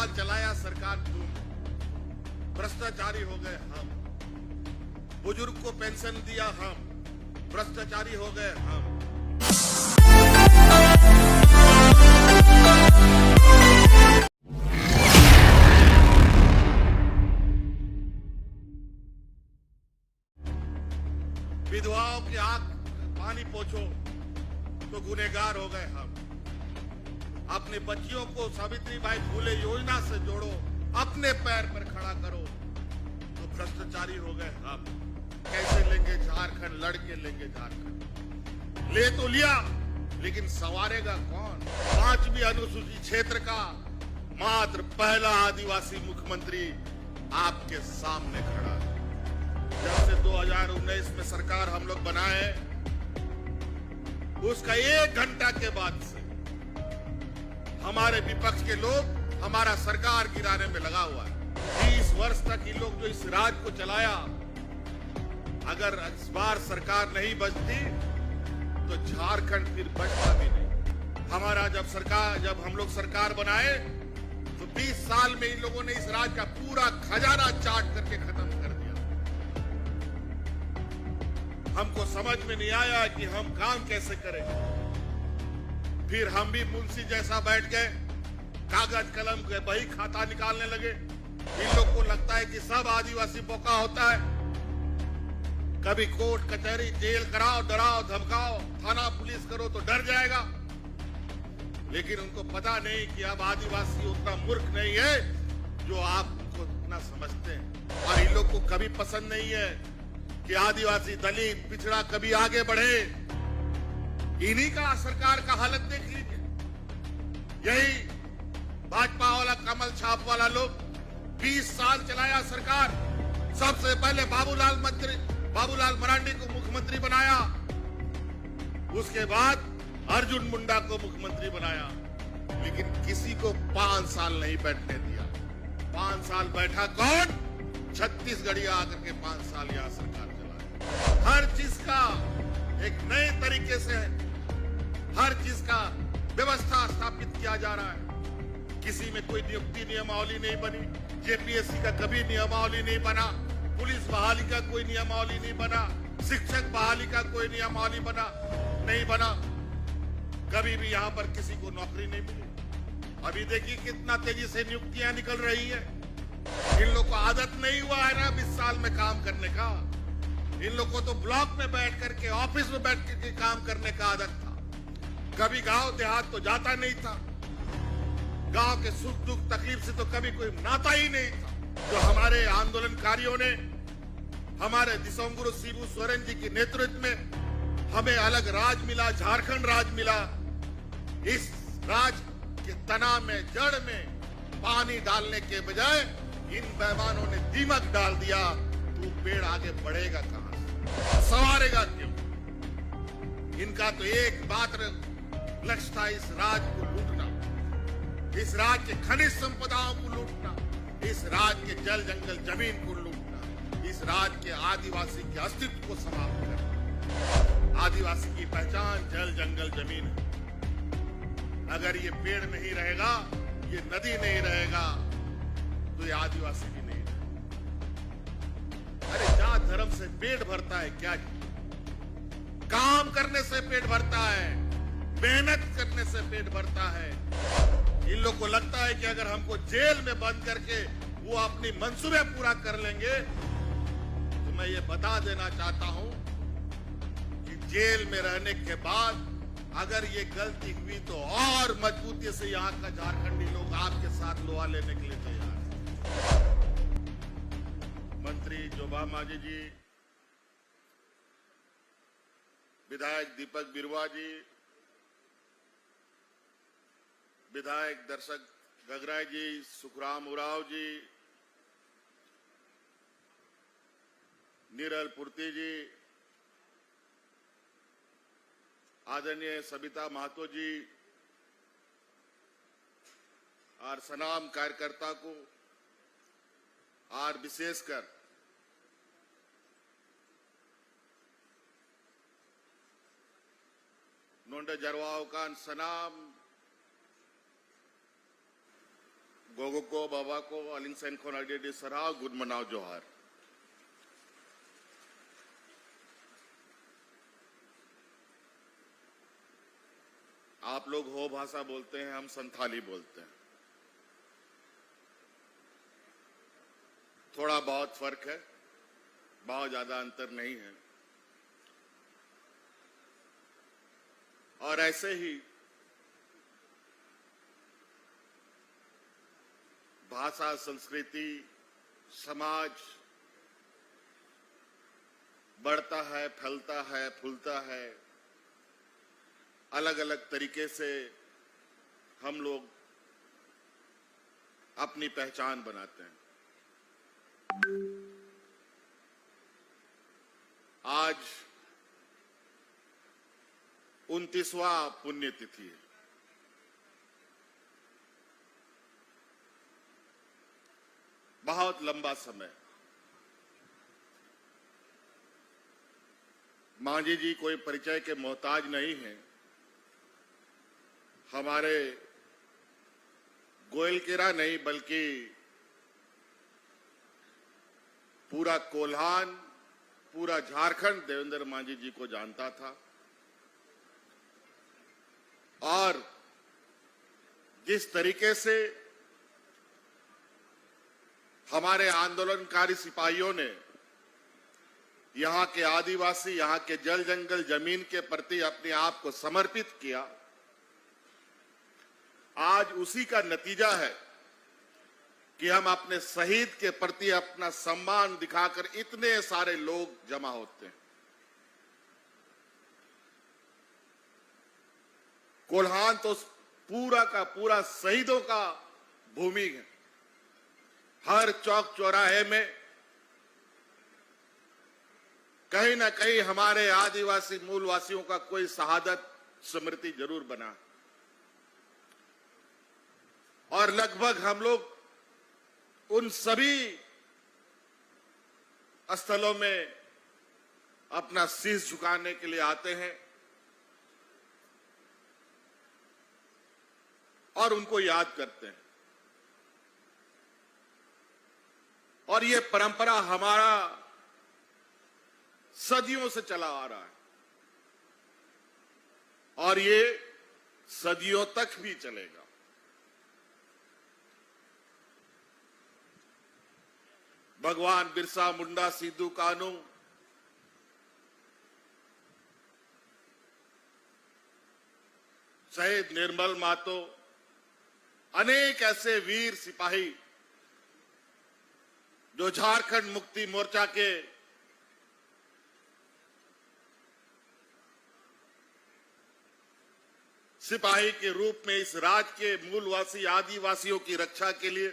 साल चलाया सरकार तुम, भ्रष्टाचारी हो गए हम। बुजुर्ग को पेंशन दिया हम, भ्रष्टाचारी हो गए हम। विधवाओं की आंख पानी पोछो तो गुनहगार हो गए हम। अपने बच्चियों को सावित्रीबाई फुले योजना से जोड़ो, अपने पैर पर खड़ा करो तो भ्रष्टाचारी हो गए हम। कैसे लेंगे झारखंड? लड़के लेंगे झारखंड। ले तो लिया, लेकिन संवारेगा कौन? 5वीं अनुसूचित क्षेत्र का मात्र पहला आदिवासी मुख्यमंत्री आपके सामने खड़ा है। जब से 2019 में सरकार हम लोग बनाए, उसका 1 घंटा के बाद से हमारे विपक्ष के लोग हमारा सरकार गिराने में लगा हुआ है। 20 वर्ष तक इन लोग जो इस राज्य को चलाया, अगर इस बार सरकार नहीं बचती तो झारखंड फिर बचता भी नहीं। हमारा जब हम लोग सरकार बनाए तो 20 साल में इन लोगों ने इस राज्य का पूरा खजाना चाट करके खत्म कर दिया। हमको समझ में नहीं आया कि हम काम कैसे करें। फिर हम भी मुंशी जैसा बैठ गए, कागज कलम के बही खाता निकालने लगे। इन लोग को लगता है कि सब आदिवासी बोका होता है। कभी कोर्ट कचहरी जेल कराओ, डराओ धमकाओ, थाना पुलिस करो तो डर जाएगा। लेकिन उनको पता नहीं कि अब आदिवासी उतना मूर्ख नहीं है जो आपको उतना समझते हैं। और इन लोग को कभी पसंद नहीं है कि आदिवासी, दलित, पिछड़ा कभी आगे बढ़े। इन्हीं का सरकार का हालत देख लीजिए। यही भाजपा वाला कमल छाप वाला लोग 20 साल चलाया सरकार। सबसे पहले बाबूलाल मरांडी को मुख्यमंत्री बनाया, उसके बाद अर्जुन मुंडा को मुख्यमंत्री बनाया, लेकिन किसी को 5 साल नहीं बैठने दिया। 5 साल बैठा कौन? छत्तीसगढ़िया आकर के 5 साल यहां सरकार चलाया। हर चीज का एक नए तरीके से हर चीज का व्यवस्था स्थापित किया जा रहा है। किसी में कोई नियुक्ति नियमावली नहीं बनी, जेपीएससी का कभी नियमावली नहीं बना, पुलिस बहाली का कोई नियमावली नहीं बना, शिक्षक बहाली का कोई नियमावली नहीं बना। कभी भी यहाँ पर किसी को नौकरी नहीं मिली। अभी देखिए कितना तेजी से नियुक्तियां निकल रही है। इन लोग को आदत नहीं हुआ है ना 20 साल में काम करने का। इन लोग को तो ब्लॉक में बैठ करके, ऑफिस में बैठ करके काम करने का आदत था। कभी गांव देहात तो जाता नहीं था। गांव के सुख दुख तकलीफ से तो कभी कोई नाता ही नहीं था। जो हमारे आंदोलनकारियों ने, हमारे दिसंगुरु शिबू सोरेन जी के नेतृत्व में हमें अलग राज मिला, झारखंड राज मिला। इस राज के तना में, जड़ में पानी डालने के बजाय इन बेईमानों ने दीमक डाल दिया। तू पेड़ आगे बढ़ेगा कहां से, संवारेगा क्यों? इनका तो एक मात्र लक्ष्य था, इस राज्य को लूटना, इस राज्य के खनिज संपदाओं को लूटना, इस राज्य के जल जंगल जमीन को लूटना, इस राज्य के आदिवासी के अस्तित्व को समाप्त करना। आदिवासी की पहचान जल जंगल जमीन है। अगर ये पेड़ नहीं रहेगा, ये नदी नहीं रहेगा, तो ये आदिवासी भी नहीं रहेगा। अरे जात धर्म से पेट भरता है क्या? काम करने से पेट भरता है, मेहनत करने से पेट भरता है। इन लोग को लगता है कि अगर हमको जेल में बंद करके वो अपनी मंसूबे पूरा कर लेंगे, तो मैं ये बता देना चाहता हूं कि जेल में रहने के बाद अगर ये गलती हुई तो और मजबूती से यहाँ का झारखंडी लोग आपके साथ लोहा लेने के लिए तैयार है। मंत्री जोबा मांझी जी, विधायक दीपक बिरुवा जी, विधायक दर्शक गगराय जी, सुखराम उराव जी, नीरल पुर्ती जी, आदरणीय सबिता महतो जी और सनाम कार्यकर्ता को, और विशेषकर नोंडे जरवाओं का सनाम Gogo Baba ko aling sen kon adi sarah good manao johar. आप लोग हो भाषा बोलते हैं, हम संथाली बोलते हैं। थोड़ा बहुत फर्क है, बहुत ज्यादा अंतर नहीं है। और ऐसे ही भाषा, संस्कृति, समाज बढ़ता है, फैलता है, फूलता है। अलग अलग तरीके से हम लोग अपनी पहचान बनाते हैं। आज 29वां पुण्यतिथि है। बहुत लंबा समय। मांझी जी कोई परिचय के मोहताज नहीं है। हमारे गोयलकेरा नहीं बल्कि पूरा कोल्हान, पूरा झारखंड देवेंद्र मांझी जी को जानता था। और जिस तरीके से हमारे आंदोलनकारी सिपाहियों ने यहां के आदिवासी, यहां के जल जंगल जमीन के प्रति अपने आप को समर्पित किया, आज उसी का नतीजा है कि हम अपने शहीद के प्रति अपना सम्मान दिखाकर इतने सारे लोग जमा होते हैं। कोल्हान तो पूरा का पूरा शहीदों का भूमि है। हर चौक चौराहे में कहीं ना कहीं हमारे आदिवासी मूलवासियों का कोई शहादत स्मृति जरूर बना। और लगभग हम लोग उन सभी स्थलों में अपना शीश झुकाने के लिए आते हैं और उनको याद करते हैं। और ये परंपरा हमारा सदियों से चला आ रहा है और ये सदियों तक भी चलेगा। भगवान बिरसा मुंडा, सिद्धू कानू, शहीद निर्मल मातो, अनेक ऐसे वीर सिपाही जो झारखंड मुक्ति मोर्चा के सिपाही के रूप में इस राज्य के मूलवासी आदिवासियों की रक्षा के लिए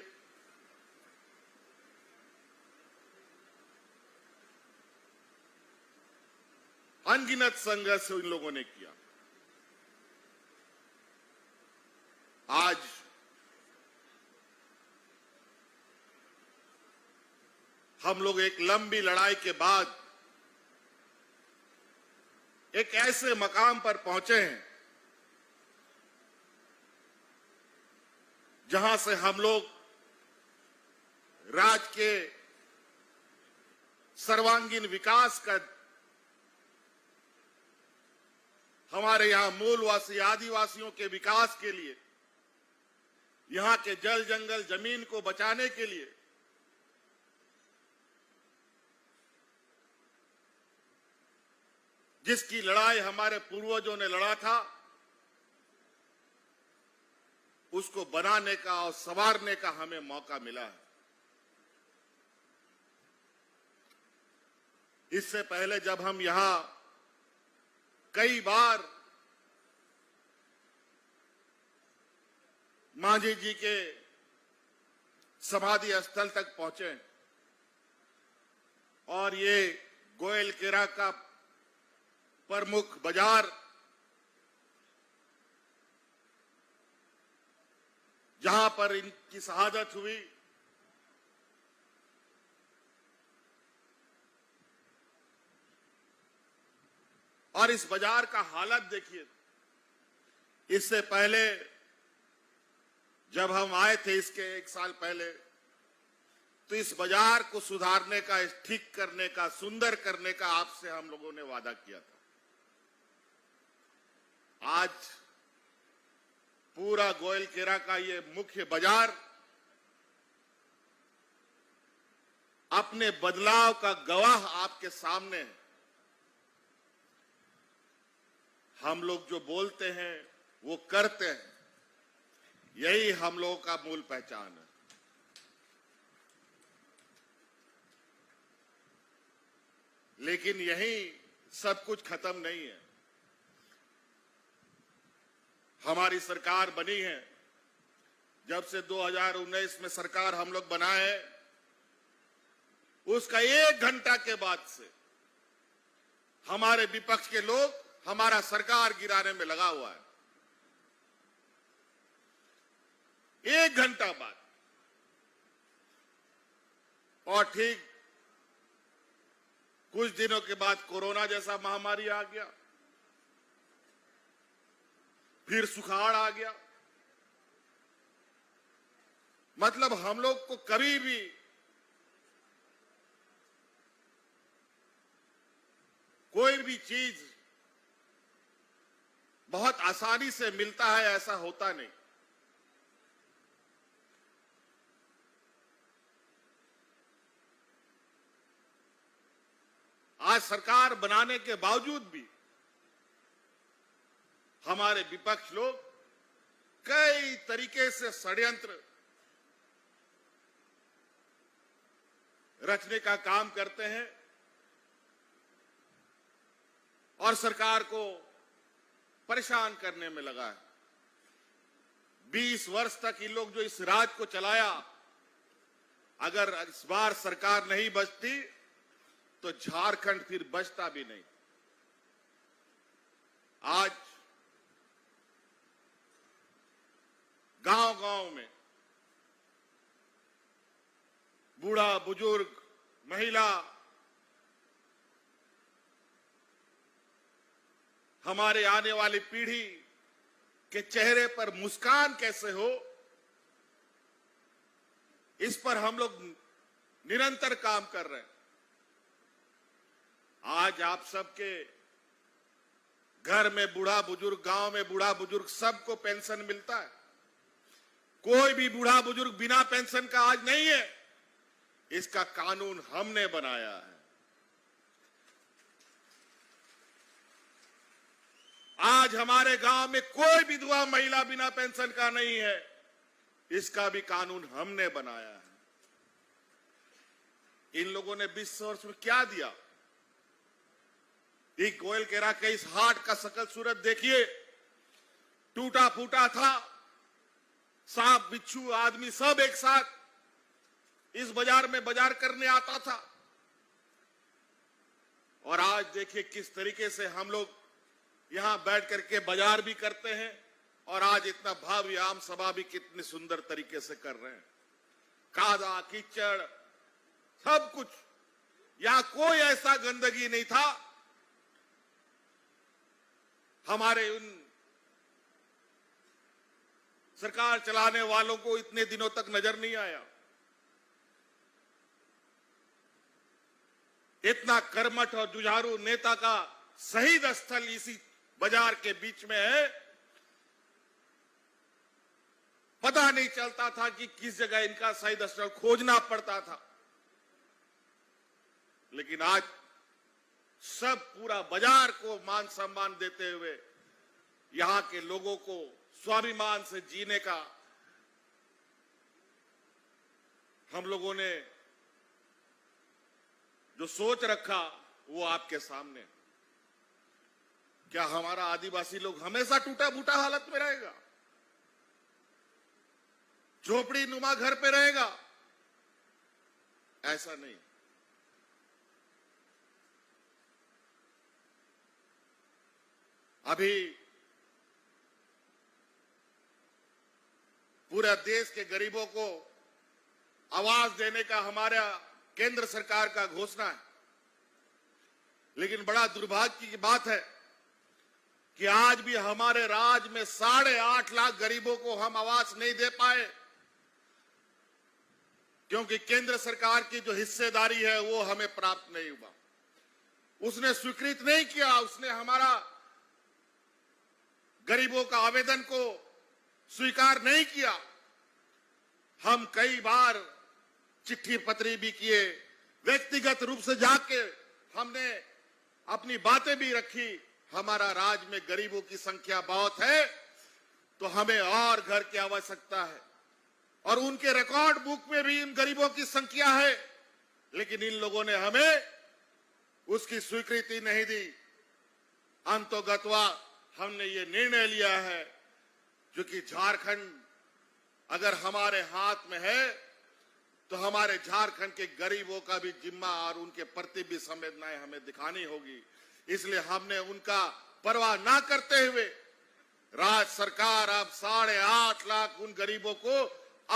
अनगिनत संघर्ष इन लोगों ने किया। आज हम लोग एक लंबी लड़ाई के बाद एक ऐसे मकाम पर पहुंचे हैं जहां से हम लोग राज्य के सर्वांगीण विकास का, हमारे यहां मूलवासी आदिवासियों के विकास के लिए, यहां के जल जंगल जमीन को बचाने के लिए जिसकी लड़ाई हमारे पूर्वजों ने लड़ा था, उसको बनाने का और संवारने का हमें मौका मिला है। इससे पहले जब हम यहां कई बार मांझी जी के समाधि स्थल तक पहुंचे और ये गोयलकेरा का प्रमुख बाजार जहां पर इनकी शहादत हुई, और इस बाजार का हालत देखिए। इससे पहले जब हम आए थे इसके 1 साल पहले, तो इस बाजार को सुधारने का, ठीक करने का, सुंदर करने का आपसे हम लोगों ने वादा किया था। आज पूरा गोइलकेरा का ये मुख्य बाजार अपने बदलाव का गवाह आपके सामने है। हम लोग जो बोलते हैं वो करते हैं, यही हम लोगों का मूल पहचान है। लेकिन यही सब कुछ खत्म नहीं है। हमारी सरकार बनी है, जब से 2019 में सरकार हम लोग बनाए हैं, उसका 1 घंटा के बाद से हमारे विपक्ष के लोग हमारा सरकार गिराने में लगा हुआ है। 1 घंटा बाद। और ठीक कुछ दिनों के बाद कोरोना जैसा महामारी आ गया, फिर सुखाड़ आ गया। मतलब हम लोग को कभी भी कोई भी चीज बहुत आसानी से मिलता है, ऐसा होता नहीं। आज सरकार बनाने के बावजूद भी हमारे विपक्ष लोग कई तरीके से षड्यंत्र रचने का काम करते हैं और सरकार को परेशान करने में लगा है। 20 वर्ष तक इन लोग जो इस राज्य को चलाया, अगर इस बार सरकार नहीं बचती तो झारखंड फिर बचता भी नहीं। आज गांव-गांव में बूढ़ा, बुजुर्ग, महिला, हमारे आने वाली पीढ़ी के चेहरे पर मुस्कान कैसे हो, इस पर हम लोग निरंतर काम कर रहे हैं। आज आप सबके घर में बूढ़ा बुजुर्ग, गांव में बूढ़ा बुजुर्ग, सबको पेंशन मिलता है। कोई भी बूढ़ा बुजुर्ग बिना पेंशन का आज नहीं है। इसका कानून हमने बनाया है। आज हमारे गांव में कोई विधवा महिला बिना पेंशन का नहीं है। इसका भी कानून हमने बनाया है। इन लोगों ने 20 वर्ष में क्या दिया? एक गोइलकेरा के इस हाट का शकल सूरत देखिए, टूटा फूटा था। सांप, बिच्छू, आदमी सब एक साथ इस बाजार में बाजार करने आता था। और आज देखिए किस तरीके से हम लोग यहां बैठ करके बाजार भी करते हैं और आज इतना भव्य आम सभा भी कितनी सुंदर तरीके से कर रहे हैं। कादा कीचड़ सब कुछ, यहां कोई ऐसा गंदगी नहीं था। हमारे उन सरकार चलाने वालों को इतने दिनों तक नजर नहीं आया। इतना कर्मठ और जुझारू नेता का शहीद स्थल इसी बाजार के बीच में है। पता नहीं चलता था कि किस जगह इनका शहीद स्थल खोजना पड़ता था। लेकिन आज सब पूरा बाजार को मान सम्मान देते हुए यहां के लोगों को स्वाभिमान से जीने का हम लोगों ने जो सोच रखा वो आपके सामने। क्या हमारा आदिवासी लोग हमेशा टूटा फूटा हालत में रहेगा, झोपड़ी नुमा घर पे रहेगा? ऐसा नहीं। अभी पूरे देश के गरीबों को आवाज देने का हमारा केंद्र सरकार का घोषणा है। लेकिन बड़ा दुर्भाग्य की बात है कि आज भी हमारे राज्य में 8.5 लाख गरीबों को हम आवास नहीं दे पाए, क्योंकि केंद्र सरकार की जो हिस्सेदारी है वो हमें प्राप्त नहीं हुआ। उसने स्वीकृत नहीं किया, उसने हमारा गरीबों का आवेदन को स्वीकार नहीं किया। हम कई बार चिट्ठी पत्री भी किए, व्यक्तिगत रूप से जाके हमने अपनी बातें भी रखी। हमारा राज्य में गरीबों की संख्या बहुत है, तो हमें और घर की आवश्यकता है, और उनके रिकॉर्ड बुक में भी इन गरीबों की संख्या है, लेकिन इन लोगों ने हमें उसकी स्वीकृति नहीं दी। अंतोगत्वा हमने ये निर्णय लिया है, क्योंकि झारखंड अगर हमारे हाथ में है तो हमारे झारखंड के गरीबों का भी जिम्मा और उनके प्रति भी संवेदनाएं हमें दिखानी होगी। इसलिए हमने उनका परवाह ना करते हुए राज्य सरकार अब 8.5 लाख उन गरीबों को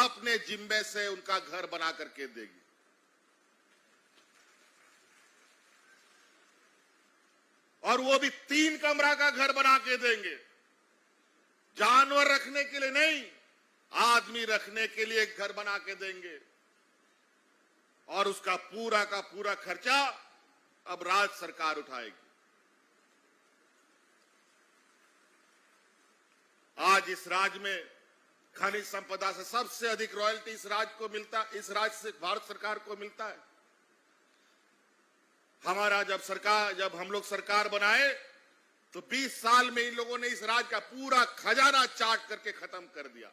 अपने जिम्मे से उनका घर बना करके देगी। और वो भी 3 कमरा का घर बना के देंगे। जानवर रखने के लिए नहीं, आदमी रखने के लिए एक घर बना के देंगे, और उसका पूरा का पूरा खर्चा अब राज्य सरकार उठाएगी। आज इस राज्य में खनिज संपदा से सबसे अधिक रॉयल्टी इस राज्य को मिलता, इस राज्य से भारत सरकार को मिलता है। हमारा जब हम लोग सरकार बनाए तो 20 साल में इन लोगों ने इस राज्य का पूरा खजाना चाट करके खत्म कर दिया।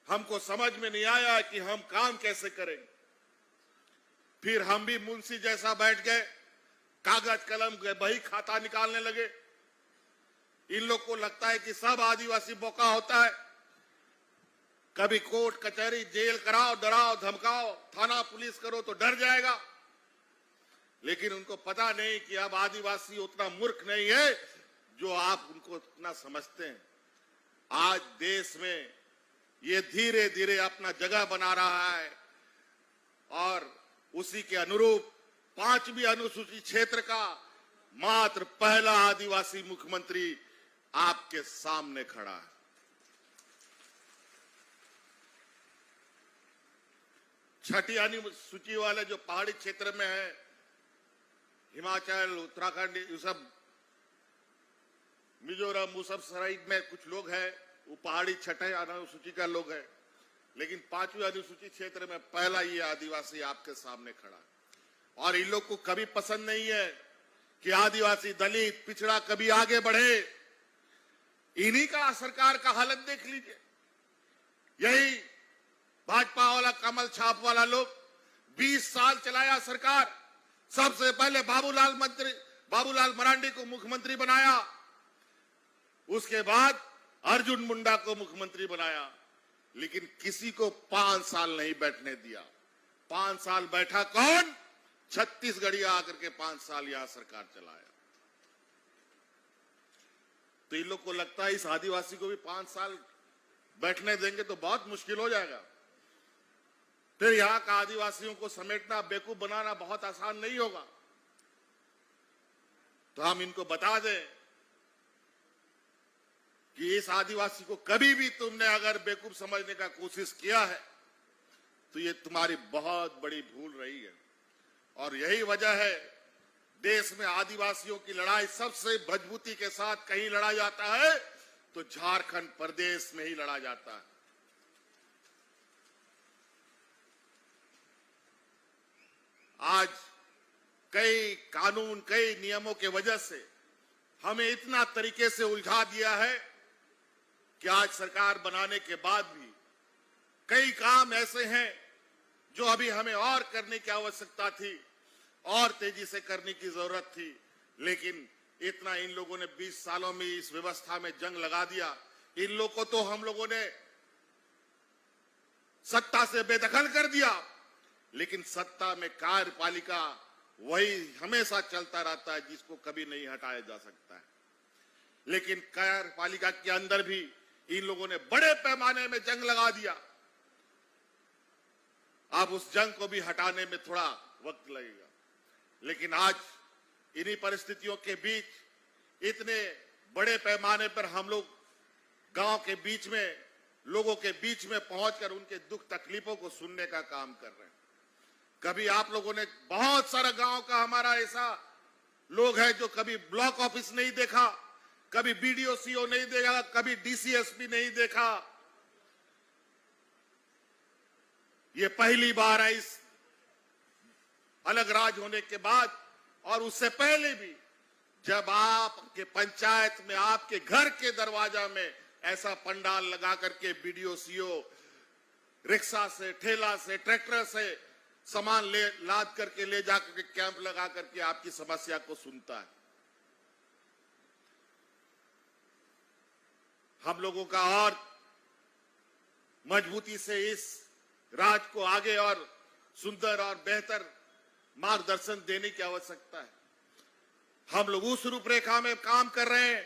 हमको समझ में नहीं आया कि हम काम कैसे करें। फिर हम भी मुंशी जैसा बैठ गए, कागज कलम बही खाता निकालने लगे। इन लोग को लगता है कि सब आदिवासी बोका होता है, कभी कोर्ट कचहरी जेल कराओ, डराओ धमकाओ, थाना पुलिस करो तो डर जाएगा। लेकिन उनको पता नहीं कि अब आदिवासी उतना मूर्ख नहीं है जो आप उनको उतना समझते हैं। आज देश में ये धीरे धीरे अपना जगह बना रहा है, और उसी के अनुरूप 5वीं अनुसूचित क्षेत्र का मात्र पहला आदिवासी मुख्यमंत्री आपके सामने खड़ा है। छठी अनुसूची वाले जो पहाड़ी क्षेत्र में है, हिमाचल, उत्तराखंड, ये सब मिजोरम, वो सब साइड में कुछ लोग हैं, वो पहाड़ी छठे अनुसूची का लोग है। लेकिन 5वीं अनुसूचित क्षेत्र में पहला ये आदिवासी आपके सामने खड़ा है। और इन लोग को कभी पसंद नहीं है कि आदिवासी, दलित, पिछड़ा कभी आगे बढ़े। इन्हीं का सरकार का हालत देख लीजिए। यही भाजपा वाला कमल छाप वाला लोग 20 साल चलाया सरकार। सबसे पहले बाबूलाल मरांडी को मुख्यमंत्री बनाया, उसके बाद अर्जुन मुंडा को मुख्यमंत्री बनाया, लेकिन किसी को 5 साल नहीं बैठने दिया। 5 साल बैठा कौन? छत्तीसगढ़िया आकर के 5 साल यहां सरकार चलाया। तो इन लोग को लगता है इस आदिवासी को भी 5 साल बैठने देंगे तो बहुत मुश्किल हो जाएगा। फिर यहां का आदिवासियों को समेटना, बेवकूफ बनाना बहुत आसान नहीं होगा। तो हम इनको बता दें कि इस आदिवासी को कभी भी तुमने अगर बेवकूफ समझने का कोशिश किया है तो ये तुम्हारी बहुत बड़ी भूल रही है। और यही वजह है देश में आदिवासियों की लड़ाई सबसे मजबूती के साथ कहीं लड़ा जाता है तो झारखंड प्रदेश में ही लड़ा जाता है। आज कई कानून, कई नियमों के वजह से हमें इतना तरीके से उलझा दिया है कि आज सरकार बनाने के बाद भी कई काम ऐसे हैं जो अभी हमें और करने की आवश्यकता थी, और तेजी से करने की जरूरत थी। लेकिन इतना इन लोगों ने 20 सालों में इस व्यवस्था में जंग लगा दिया। इन लोगों को तो हम लोगों ने सत्ता से बेदखल कर दिया, लेकिन सत्ता में कार्यपालिका वही हमेशा चलता रहता है जिसको कभी नहीं हटाया जा सकता है। लेकिन कार्यपालिका के अंदर भी इन लोगों ने बड़े पैमाने में जंग लगा दिया। अब उस जंग को भी हटाने में थोड़ा वक्त लगेगा। लेकिन आज इन्हीं परिस्थितियों के बीच इतने बड़े पैमाने पर हम लोग गांव के बीच में, लोगों के बीच में पहुंचकर उनके दुख तकलीफों को सुनने का काम कर रहे हैं। कभी आप लोगों ने, बहुत सारा गांव का हमारा ऐसा लोग है जो कभी ब्लॉक ऑफिस नहीं देखा, कभी बीडीओ सीओ नहीं देखा, कभी डीसीएसपी नहीं देखा। ये पहली बार है इस अलग राज होने के बाद, और उससे पहले भी जब आपके पंचायत में, आपके घर के दरवाजा में ऐसा पंडाल लगा करके बीडीओ सीओ रिक्शा से, ठेला से, ट्रैक्टर से सामान लाद करके ले जाकर के कैंप लगा करके आपकी समस्या को सुनता है। हम लोगों का और मजबूती से इस राज को आगे और सुंदर और बेहतर मार्गदर्शन देने की आवश्यकता है। हम लोग उस रूपरेखा में काम कर रहे हैं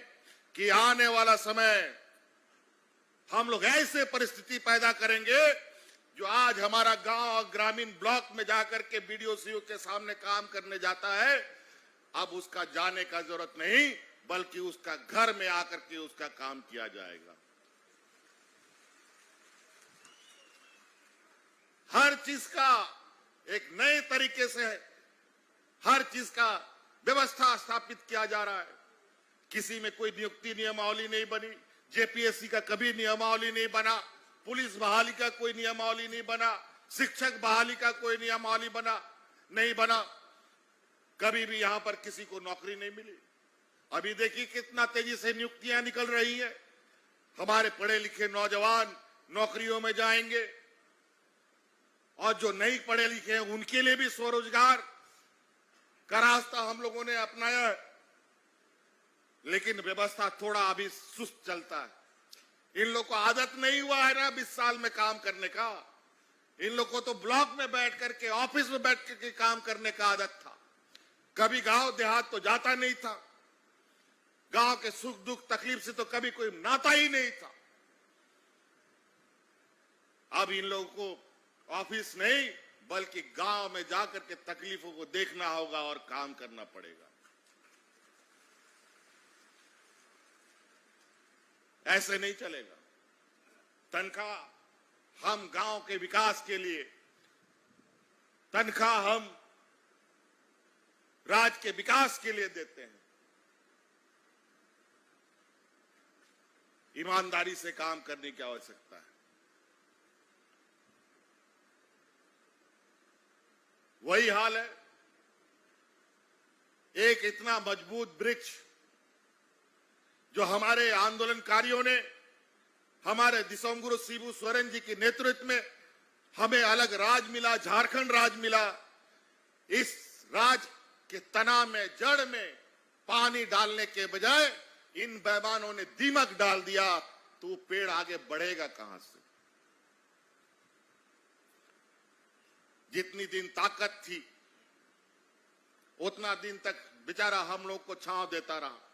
कि आने वाला समय हम लोग ऐसे परिस्थिति पैदा करेंगे जो आज हमारा गांव और ग्रामीण ब्लॉक में जाकर के बीडीओ सीओ के सामने काम करने जाता है, अब उसका जाने का जरूरत नहीं, बल्कि उसका घर में आकर के उसका काम किया जाएगा। हर चीज का एक नए तरीके से हर चीज का व्यवस्था स्थापित किया जा रहा है। किसी में कोई नियुक्ति नियमावली नहीं बनी, जेपीएससी का कभी नियमावली नहीं बना, पुलिस बहाली का कोई नियमावली नहीं बना, शिक्षक बहाली का कोई नियमावली नहीं बना। कभी भी यहां पर किसी को नौकरी नहीं मिली। अभी देखिए कितना तेजी से नियुक्तियां निकल रही है। हमारे पढ़े लिखे नौजवान नौकरियों में जाएंगे, और जो नहीं पढ़े लिखे हैं उनके लिए भी स्वरोजगार का रास्ता हम लोगों ने अपनाया है। लेकिन व्यवस्था थोड़ा अभी सुस्त चलता है। इन लोग को आदत नहीं हुआ है ना 20 साल में काम करने का। इन लोग को तो ब्लॉक में बैठ करके, ऑफिस में बैठ करके काम करने का आदत था। कभी गांव देहात तो जाता नहीं था, गांव के सुख दुख तकलीफ से तो कभी कोई नाता ही नहीं था। अब इन लोगों को ऑफिस नहीं बल्कि गांव में जाकर के तकलीफों को देखना होगा और काम करना पड़ेगा। ऐसे नहीं चलेगा। तनख्वाह हम गांव के विकास के लिए, तनख्वाह हम राज्य के विकास के लिए देते हैं। ईमानदारी से काम करने की आवश्यकता है। वही हाल है। एक इतना मजबूत वृक्ष जो हमारे आंदोलनकारियों ने, हमारे दिसोंगुरु शिबू सोरेन जी के नेतृत्व में हमें अलग राज मिला, झारखंड राज मिला। इस राज के तना में, जड़ में पानी डालने के बजाय इन बेईमानों ने दीमक डाल दिया, तो पेड़ आगे बढ़ेगा कहां से? जितनी दिन ताकत थी उतना दिन तक बेचारा हम लोग को छांव देता रहा।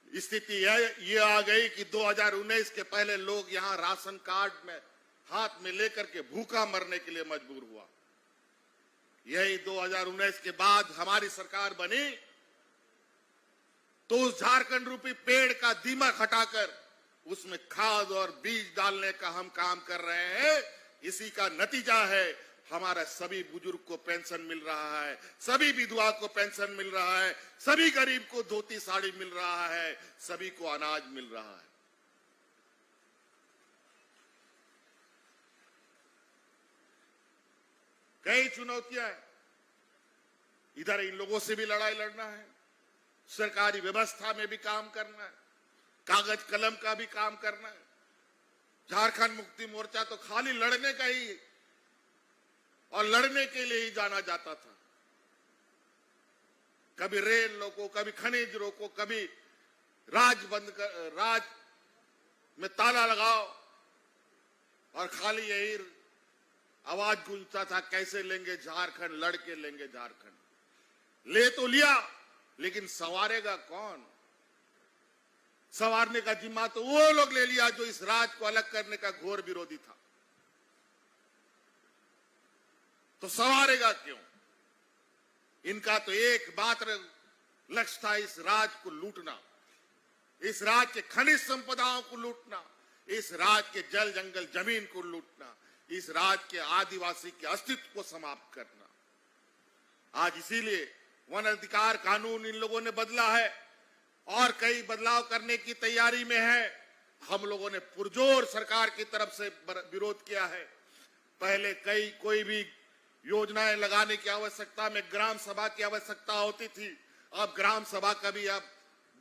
स्थिति ये आ गई कि 2019 के पहले लोग यहां राशन कार्ड में हाथ में लेकर के भूखा मरने के लिए मजबूर हुआ। यही 2019 के बाद हमारी सरकार बनी तो उस झारखंड रूपी पेड़ का दीमक हटाकर उसमें खाद और बीज डालने का हम काम कर रहे हैं। इसी का नतीजा है हमारा सभी बुजुर्ग को पेंशन मिल रहा है, सभी विधवा को पेंशन मिल रहा है, सभी गरीब को धोती साड़ी मिल रहा है, सभी को अनाज मिल रहा है। कई चुनौतियां हैं। इधर इन लोगों से भी लड़ाई लड़ना है, सरकारी व्यवस्था में भी काम करना है, कागज कलम का भी काम करना है। झारखंड मुक्ति मोर्चा तो खाली लड़ने का ही और लड़ने के लिए ही जाना जाता था। कभी रेल रोको, कभी खनिज रोको, कभी राज बंद कर, राज में ताला लगाओ, और खाली यही आवाज गूंजता था कैसे लेंगे झारखंड, लड़के लेंगे झारखंड। ले तो लिया, लेकिन संवारेगा कौन? संवारने का जिम्मा तो वो लोग ले लिया जो इस राज को अलग करने का घोर विरोधी था। तो संवारेगा क्यों? इनका तो एकमात्र लक्ष्य था इस राज्य को लूटना, इस राज्य के खनिज संपदाओं को लूटना, इस राज्य के जल जंगल जमीन को लूटना, इस राज्य के आदिवासी के अस्तित्व को समाप्त करना। आज इसीलिए वन अधिकार कानून इन लोगों ने बदला है और कई बदलाव करने की तैयारी में है। हम लोगों ने पुरजोर सरकार की तरफ से विरोध किया है। पहले कोई भी योजनाएं लगाने की आवश्यकता में ग्राम सभा की आवश्यकता होती थी। अब ग्राम सभा का भी अब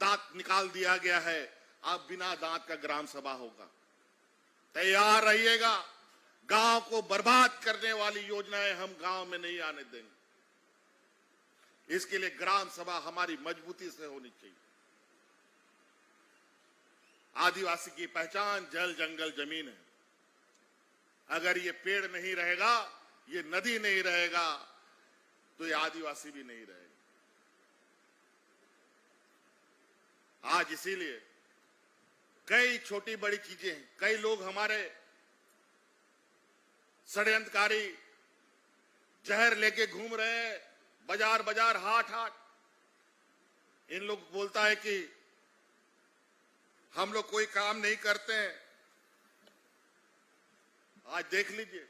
दांत निकाल दिया गया है। अब बिना दांत का ग्राम सभा होगा। तैयार रहिएगा, गांव को बर्बाद करने वाली योजनाएं हम गांव में नहीं आने देंगे। इसके लिए ग्राम सभा हमारी मजबूती से होनी चाहिए। आदिवासी की पहचान जल जंगल जमीन है। अगर ये पेड़ नहीं रहेगा, ये नदी नहीं रहेगा, तो ये आदिवासी भी नहीं रहेगा। आज इसीलिए कई छोटी बड़ी चीजें हैं। कई लोग हमारे षड्यंत्रकारी जहर लेके घूम रहे हैं, बाजार बाजार हाट हाट। इन लोग बोलता है कि हम लोग कोई काम नहीं करते हैं। आज देख लीजिए,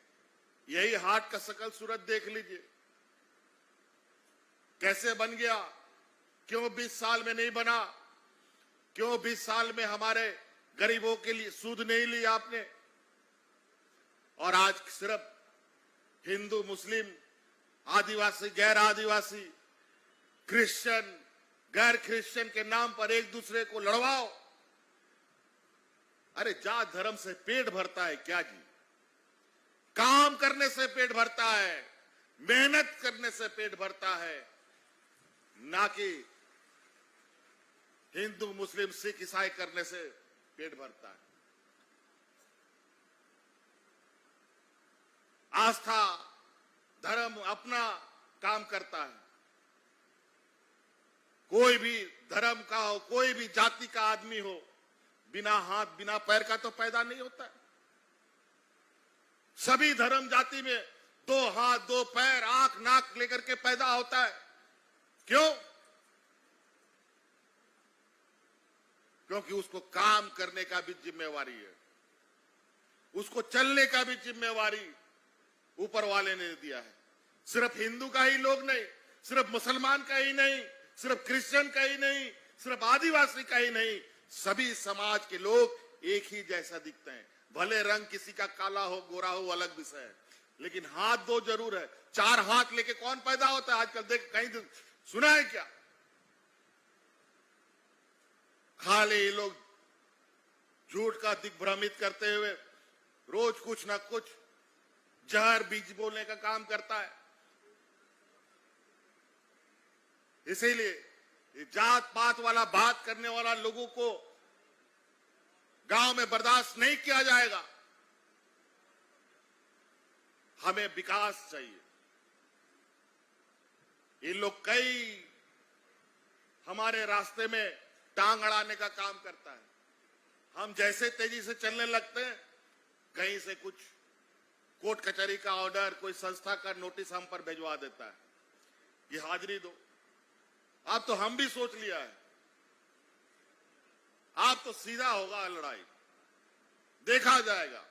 यही हाट का शकल सूरत देख लीजिए, कैसे बन गया। क्यों 20 साल में नहीं बना? क्यों 20 साल में हमारे गरीबों के लिए सूद नहीं ली आपने? और आज सिर्फ हिंदू, मुस्लिम, आदिवासी, गैर आदिवासी, क्रिश्चियन, गैर क्रिश्चियन के नाम पर एक दूसरे को लड़वाओ। अरे जात धर्म से पेट भरता है क्या जी? काम करने से पेट भरता है, मेहनत करने से पेट भरता है, ना कि हिंदू, मुस्लिम, सिख, ईसाई करने से पेट भरता है। आस्था, धर्म अपना काम करता है। कोई भी धर्म का हो, कोई भी जाति का आदमी हो, बिना हाथ बिना पैर का तो पैदा नहीं होता। सभी धर्म जाति में 2 हाथ 2 पैर, आंख नाक लेकर के पैदा होता है। क्यों? क्योंकि उसको काम करने का भी जिम्मेवारी है, उसको चलने का भी जिम्मेवारी ऊपर वाले ने दिया है। सिर्फ हिंदू का ही लोग नहीं, सिर्फ मुसलमान का ही नहीं, सिर्फ क्रिश्चियन का ही नहीं, सिर्फ आदिवासी का ही नहीं, सभी समाज के लोग एक ही जैसा दिखते हैं। भले रंग किसी का काला हो, गोरा हो, अलग विषय है, लेकिन हाथ 2 जरूर है। 4 हाथ लेके कौन पैदा होता है आजकल? देख, कहीं सुना है क्या? खाली ये लोग झूठ का दिग्भ्रमित करते हुए रोज कुछ ना कुछ जहर बीज बोलने का काम करता है। इसीलिए जात पात वाला बात करने वाला लोगों को गांव में बर्दाश्त नहीं किया जाएगा। हमें विकास चाहिए। ये लोग कई हमारे रास्ते में टांग अड़ाने का काम करता है। हम जैसे तेजी से चलने लगते हैं, कहीं से कुछ कोर्ट कचहरी का ऑर्डर, कोई संस्था का नोटिस हम पर भिजवा देता है, ये हाजिरी दो। अब तो हम भी सोच लिया है, आप तो सीधा होगा लड़ाई, देखा जाएगा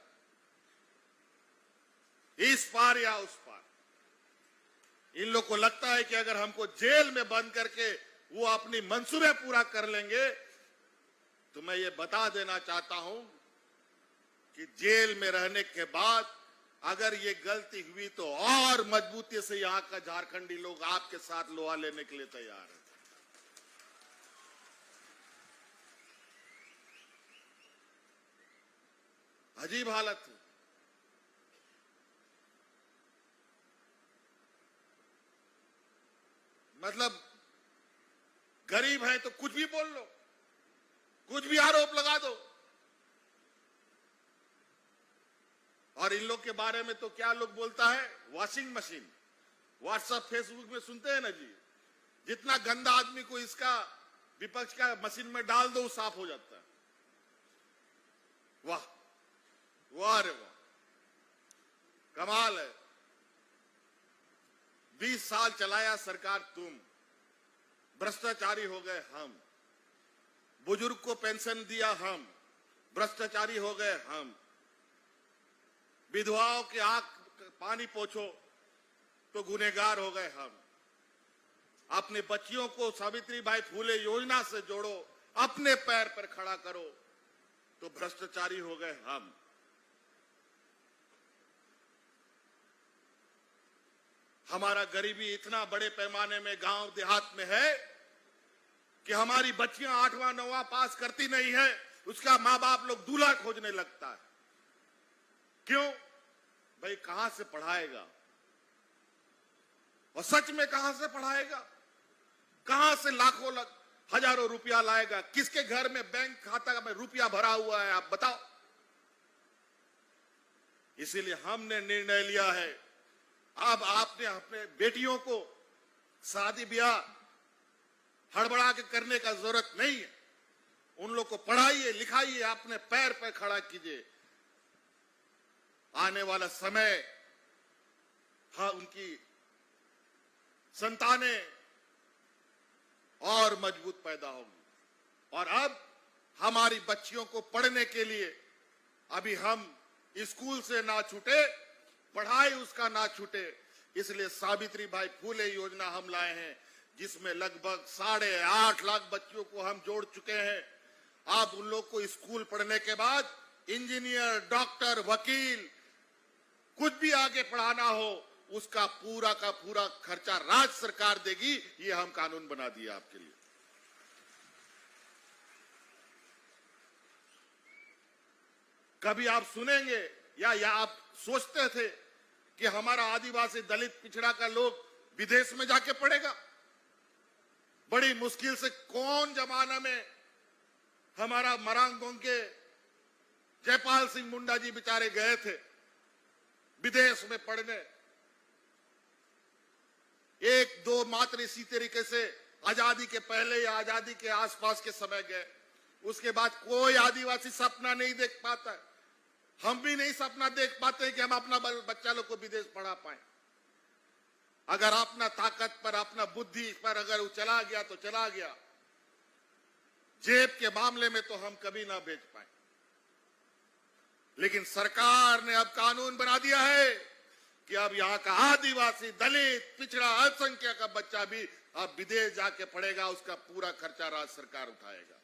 इस पार या उस पार। इन लोग को लगता है कि अगर हमको जेल में बंद करके वो अपनी मंसूबे पूरा कर लेंगे, तो मैं ये बता देना चाहता हूं कि जेल में रहने के बाद अगर ये गलती हुई तो और मजबूती से यहां का झारखंडी लोग आपके साथ लोहा लेने के लिए तैयार है। अजीब हालत है। मतलब गरीब है तो कुछ भी बोल लो, कुछ भी आरोप लगा दो। और इन लोग के बारे में तो क्या लोग बोलता है, वॉशिंग मशीन। व्हाट्सएप फेसबुक में सुनते हैं ना जी, जितना गंदा आदमी को इसका विपक्ष का मशीन में डाल दो साफ हो जाता है। वाह वाह रे वाह, कमाल है। 20 साल चलाया सरकार तुम, भ्रष्टाचारी हो गए हम। बुजुर्ग को पेंशन दिया हम, भ्रष्टाचारी हो गए हम। विधवाओं के आंख पानी पोंछो तो गुनहगार हो गए हम। अपने बच्चियों को सावित्रीबाई फूले योजना से जोड़ो, अपने पैर पर खड़ा करो तो भ्रष्टाचारी हो गए हम। हमारा गरीबी इतना बड़े पैमाने में गांव देहात में है कि हमारी बच्चियां 8वां 9वां पास करती नहीं है, उसका मां बाप लोग दूल्हा खोजने लगता है। क्यों भाई, कहां से पढ़ाएगा? और सच में कहां से पढ़ाएगा? कहां से लाखों हजारों रुपया लाएगा? किसके घर में बैंक खाता में रुपया भरा हुआ है, आप बताओ। इसीलिए हमने निर्णय लिया है, अब आपने अपने बेटियों को शादी ब्याह हड़बड़ा के करने का जरूरत नहीं है। उन लोग को पढ़ाइए, लिखाइए, अपने पैर पर खड़ा कीजिए। आने वाला समय, हाँ, उनकी संतानें और मजबूत पैदा होगी। और अब हमारी बच्चियों को पढ़ने के लिए अभी हम स्कूल से ना छूटे, पढ़ाई उसका ना छूटे, इसलिए सावित्रीबाई फूले योजना हम लाए हैं, जिसमें लगभग 8.5 लाख बच्चियों को हम जोड़ चुके हैं। आप उन लोग को स्कूल पढ़ने के बाद इंजीनियर, डॉक्टर, वकील, कुछ भी आगे पढ़ाना हो, उसका पूरा का पूरा खर्चा राज्य सरकार देगी। ये हम कानून बना दिया आपके लिए। कभी आप सुनेंगे या आप सोचते थे कि हमारा आदिवासी, दलित, पिछड़ा का लोग विदेश में जाके पढ़ेगा? बड़ी मुश्किल से कौन जमाना में हमारा मरांगोंग के जयपाल सिंह मुंडा जी बेचारे गए थे विदेश में पढ़ने। एक दो मात्र इसी तरीके से आजादी के पहले या आजादी के आसपास के समय गए। उसके बाद कोई आदिवासी सपना नहीं देख पाता है। हम भी नहीं सपना देख पाते कि हम अपना बच्चा लोग को विदेश पढ़ा पाए। अगर अपना ताकत पर, अपना बुद्धि पर अगर वो चला गया तो चला गया। जेब के मामले में तो हम कभी ना भेज पाए। लेकिन सरकार ने अब कानून बना दिया है कि अब यहां का आदिवासी, दलित, पिछड़ा, अल्पसंख्यक का बच्चा भी अब विदेश जाके पढ़ेगा, उसका पूरा खर्चा राज्य सरकार उठाएगा।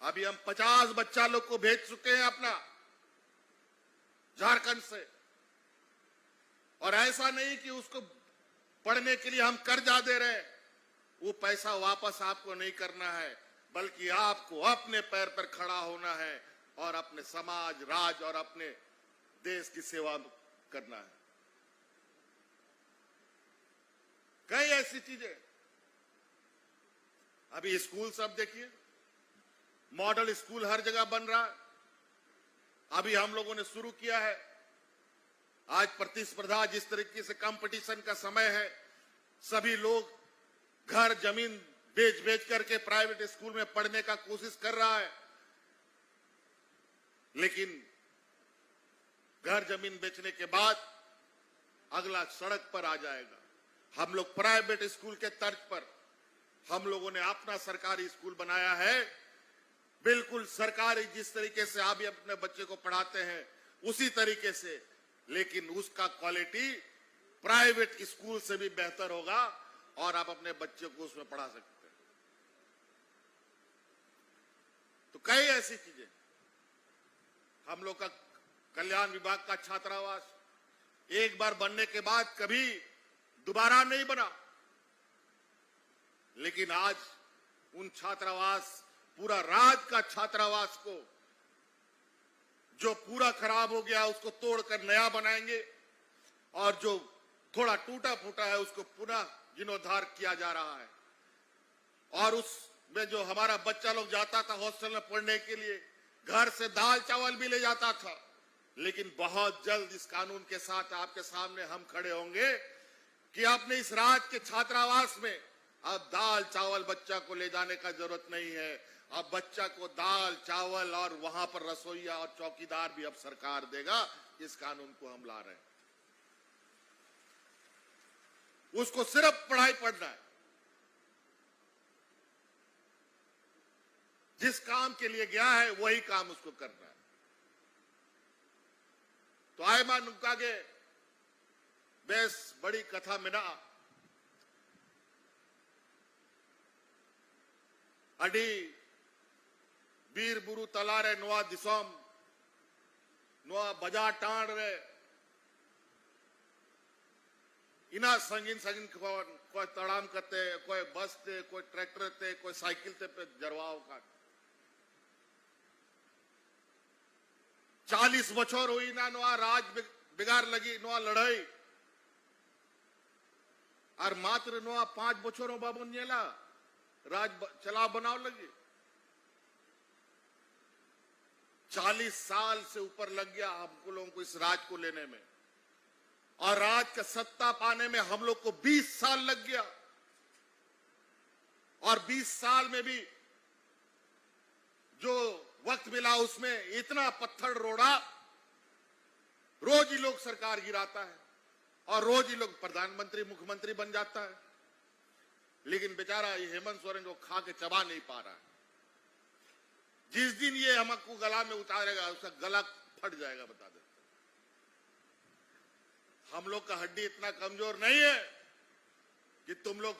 अभी हम 50 बच्चा लोग को भेज चुके हैं अपना झारखंड से। और ऐसा नहीं कि उसको पढ़ने के लिए हम कर्जा दे रहे हैं, वो पैसा वापस आपको नहीं करना है, बल्कि आपको अपने पैर पर खड़ा होना है और अपने समाज, राज्य और अपने देश की सेवा करना है। कई ऐसी चीजें, अभी स्कूल सब देखिए, मॉडल स्कूल हर जगह बन रहा है। अभी हम लोगों ने शुरू किया है। आज प्रतिस्पर्धा, जिस तरीके से कंपटीशन का समय है, सभी लोग घर जमीन बेच करके प्राइवेट स्कूल में पढ़ने का कोशिश कर रहा है। लेकिन घर जमीन बेचने के बाद अगला सड़क पर आ जाएगा। हम लोग प्राइवेट स्कूल के तर्ज पर हम लोगों ने अपना सरकारी स्कूल बनाया है। बिल्कुल सरकारी जिस तरीके से आप अपने बच्चे को पढ़ाते हैं उसी तरीके से, लेकिन उसका क्वालिटी प्राइवेट स्कूल से भी बेहतर होगा और आप अपने बच्चे को उसमें पढ़ा सकते हैं। तो कई ऐसी चीजें, हम लोग का कल्याण विभाग का छात्रावास एक बार बनने के बाद कभी दोबारा नहीं बना, लेकिन आज उन छात्रावास, पूरा राज्य का छात्रावास को जो पूरा खराब हो गया उसको तोड़कर नया बनाएंगे और जो थोड़ा टूटा फूटा है उसको पुनः जीर्णोद्धार किया जा रहा है। और उसमें जो हमारा बच्चा लोग जाता था हॉस्टल में पढ़ने के लिए, घर से दाल चावल भी ले जाता था। लेकिन बहुत जल्द इस कानून के साथ आपके सामने हम खड़े होंगे कि अपने इस राज्य के छात्रावास में अब दाल चावल बच्चा को ले जाने का जरूरत नहीं है। अब बच्चा को दाल चावल और वहां पर रसोईया और चौकीदार भी अब सरकार देगा। इस कानून को हम ला रहे हैं। उसको सिर्फ पढ़ाई पढ़ना है। जिस काम के लिए गया है वही काम उसको करना है। तो आयमा नुका के बेस बड़ी कथा में ना अडी बीर बुरु तलारे नोआ दिसोम नोआ बजा टाण रे इना संगीन संगीन कोई तड़ाम करते, कोई बस ते, कोई ट्रैक्टर ते, कोई साइकिल ते पे जरवाओ का 40 बछर हुई ना नोआ राज बिगाड़ लगी नोआ लड़ाई और मात्र नोआ 5 बछरों बाबू नेला राज चला बनाव लगी। 40 साल से ऊपर लग गया हमको लोगों को इस राज को लेने में, और राज का सत्ता पाने में हम लोग को 20 साल लग गया। और 20 साल में भी जो वक्त मिला उसमें इतना पत्थर रोड़ा, रोज ही लोग सरकार गिराता है और रोज ही लोग प्रधानमंत्री मुख्यमंत्री बन जाता है, लेकिन बेचारा ये हेमंत सोरेन को खा के चबा नहीं पा रहा है। जिस दिन ये हमको गला में उतारेगा उसका गला फट जाएगा, बता दे। हम लोग का हड्डी इतना कमजोर नहीं है कि तुम लोग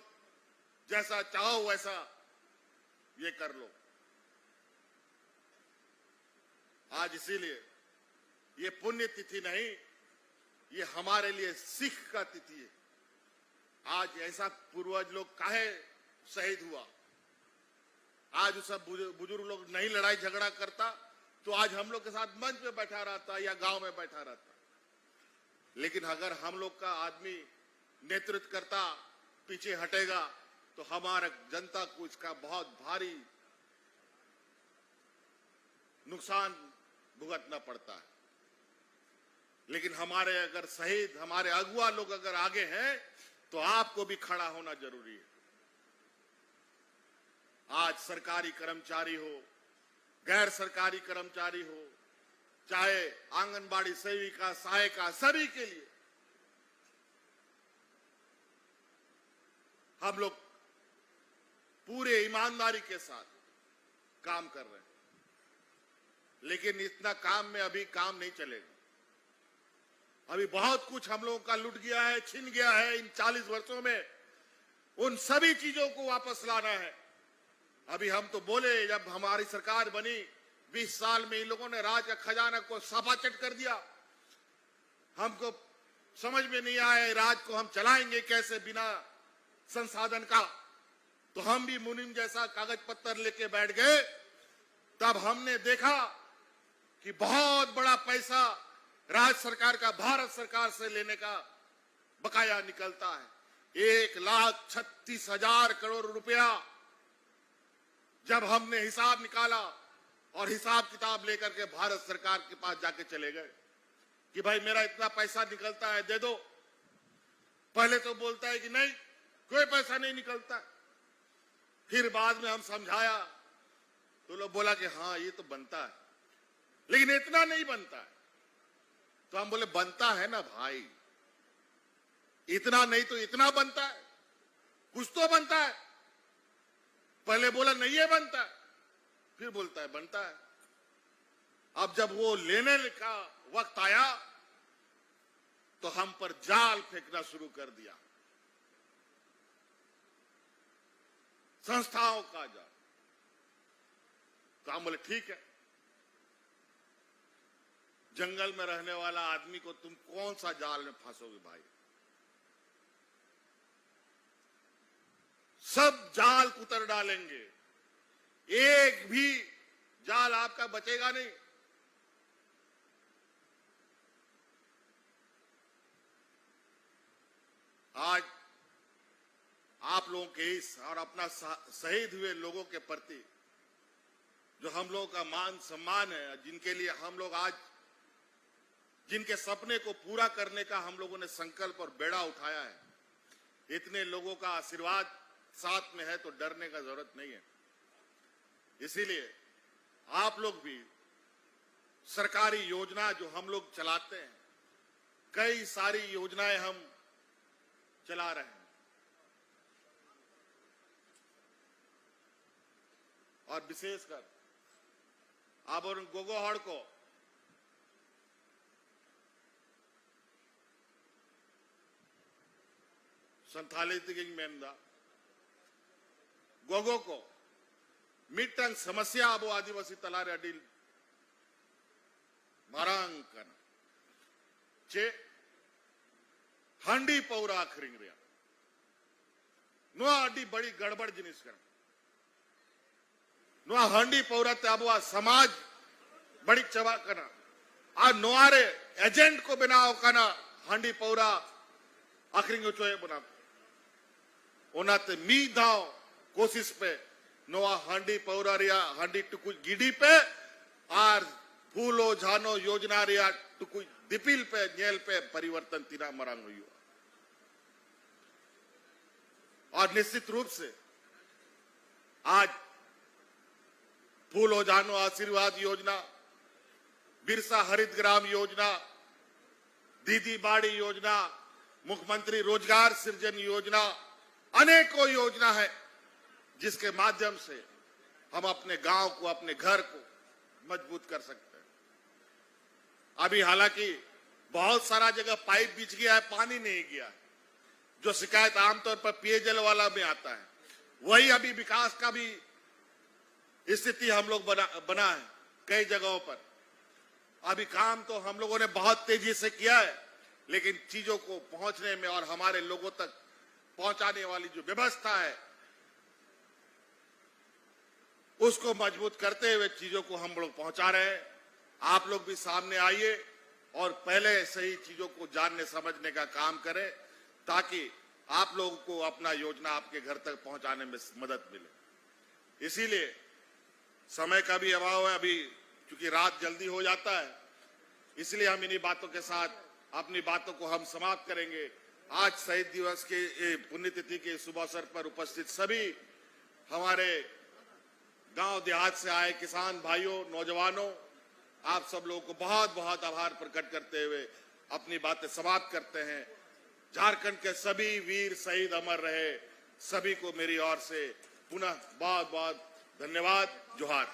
जैसा चाहो वैसा ये कर लो। आज इसीलिए ये पुण्य तिथि नहीं, ये हमारे लिए सीख का तिथि है। आज ऐसा पूर्वज लोग काहे शहीद हुआ, आज सब बुजुर्ग लोग नहीं लड़ाई झगड़ा करता तो आज हम लोग के साथ मंच पे बैठा रहता या गांव में बैठा रहता। लेकिन अगर हम लोग का आदमी नेतृत्व करता पीछे हटेगा तो हमारा जनता को इसका बहुत भारी नुकसान भुगतना पड़ता है। लेकिन हमारे अगर शहीद हमारे अगुआ लोग अगर आगे हैं तो आपको भी खड़ा होना जरूरी है। आज सरकारी कर्मचारी हो, गैर सरकारी कर्मचारी हो, चाहे आंगनबाड़ी सेविका, सहायिका, सभी के लिए हम लोग पूरे ईमानदारी के साथ काम कर रहे हैं। लेकिन इतना काम में अभी काम नहीं चलेगा। अभी बहुत कुछ हम लोगों का लुट गया है, छिन गया है। इन 40 वर्षों में उन सभी चीजों को वापस लाना है। अभी हम तो बोले जब हमारी सरकार बनी 20 साल में इन लोगों ने राज का खजाना को सपाचट कर दिया। हमको समझ में नहीं आया राज को हम चलाएंगे कैसे बिना संसाधन का। तो हम भी मुनीम जैसा कागज पत्तर लेके बैठ गए। तब हमने देखा कि बहुत बड़ा पैसा राज्य सरकार का भारत सरकार से लेने का बकाया निकलता है। 1,36,000 करोड़ रुपया जब हमने हिसाब निकाला और हिसाब किताब लेकर के भारत सरकार के पास जाके चले गए कि भाई मेरा इतना पैसा निकलता है दे दो। पहले तो बोलता है कि नहीं कोई पैसा नहीं निकलता। फिर बाद में हम समझाया तो लोग बोला कि हाँ ये तो बनता है, लेकिन इतना नहीं बनता है। तो हम बोले बनता है ना भाई, इतना नहीं तो इतना बनता है, कुछ तो बनता है। पहले बोला नहीं है बनता, फिर बोलता है बनता है। अब जब वो लेने का वक्त आया तो हम पर जाल फेंकना शुरू कर दिया, संस्थाओं का जाल। तो हम बोले ठीक है, जंगल में रहने वाला आदमी को तुम कौन सा जाल में फंसोगे भाई। सब जाल कुतर डालेंगे, एक भी जाल आपका बचेगा नहीं। आज आप लोगों के इस और अपना शहीद हुए लोगों के प्रति जो हम लोगों का मान सम्मान है, जिनके लिए हम लोग आज जिनके सपने को पूरा करने का हम लोगों ने संकल्प और बेड़ा उठाया है, इतने लोगों का आशीर्वाद साथ में है तो डरने का जरूरत नहीं है। इसीलिए आप लोग भी सरकारी योजना जो हम लोग चलाते हैं, कई सारी योजनाएं हम चला रहे हैं। और विशेषकर अब उन गोगो हड़ को संथाली तिगिंग मेंदा गोगो को मिट्टंग समस्या अब आदिवासी तलारे अडिल मारांकन चे हांडी पौरा आखरिंग रिया नो अड्डी बड़ी गड़बड़ जिनिस कर नो हांडी पौरा ते अब समाज बड़ी चबा करना आ नोआरे एजेंट को बनाओ करना हांडी पौरा आखरिंग चोए बना ओनाते मी दाव कोशिश पे नोआ हांडी पौरा रिया हांडी टुकुई गिडी पे आर फूलो झानो योजना रिया टुकुई दिपिल पे जेल पे परिवर्तन तीना मरांग हुई और निश्चित रूप से आज फूलो झानो आशीर्वाद योजना, बिरसा हरित ग्राम योजना, दीदी बाड़ी योजना, मुख्यमंत्री रोजगार सृजन योजना, अनेकों योजना है जिसके माध्यम से हम अपने गांव को, अपने घर को मजबूत कर सकते हैं। अभी हालांकि बहुत सारा जगह पाइप बिछ गया है, पानी नहीं गया है। जो शिकायत आमतौर पर पेयजल वाला में आता है, वही अभी विकास का भी स्थिति हम लोग बना है कई जगहों पर। अभी काम तो हम लोगों ने बहुत तेजी से किया है, लेकिन चीजों को पहुंचने में और हमारे लोगों तक पहुंचाने वाली जो व्यवस्था है उसको मजबूत करते हुए चीजों को हम लोग पहुंचा रहे हैं। आप लोग भी सामने आइए और पहले सही चीजों को जानने समझने का काम करें ताकि आप लोगों को अपना योजना आपके घर तक पहुंचाने में मदद मिले। इसीलिए समय का भी अभाव है, अभी क्योंकि रात जल्दी हो जाता है, इसलिए हम इन्हीं बातों के साथ अपनी बातों को हम समाप्त करेंगे। आज शहीद दिवस के पुण्यतिथि के शुभ अवसर पर उपस्थित सभी हमारे गांव देहात से आए किसान भाइयों, नौजवानों, आप सब लोगों को बहुत बहुत आभार प्रकट करते हुए अपनी बातें समाप्त करते हैं। झारखंड के सभी वीर शहीद अमर रहे। सभी को मेरी ओर से पुनः बहुत बहुत धन्यवाद। जोहार।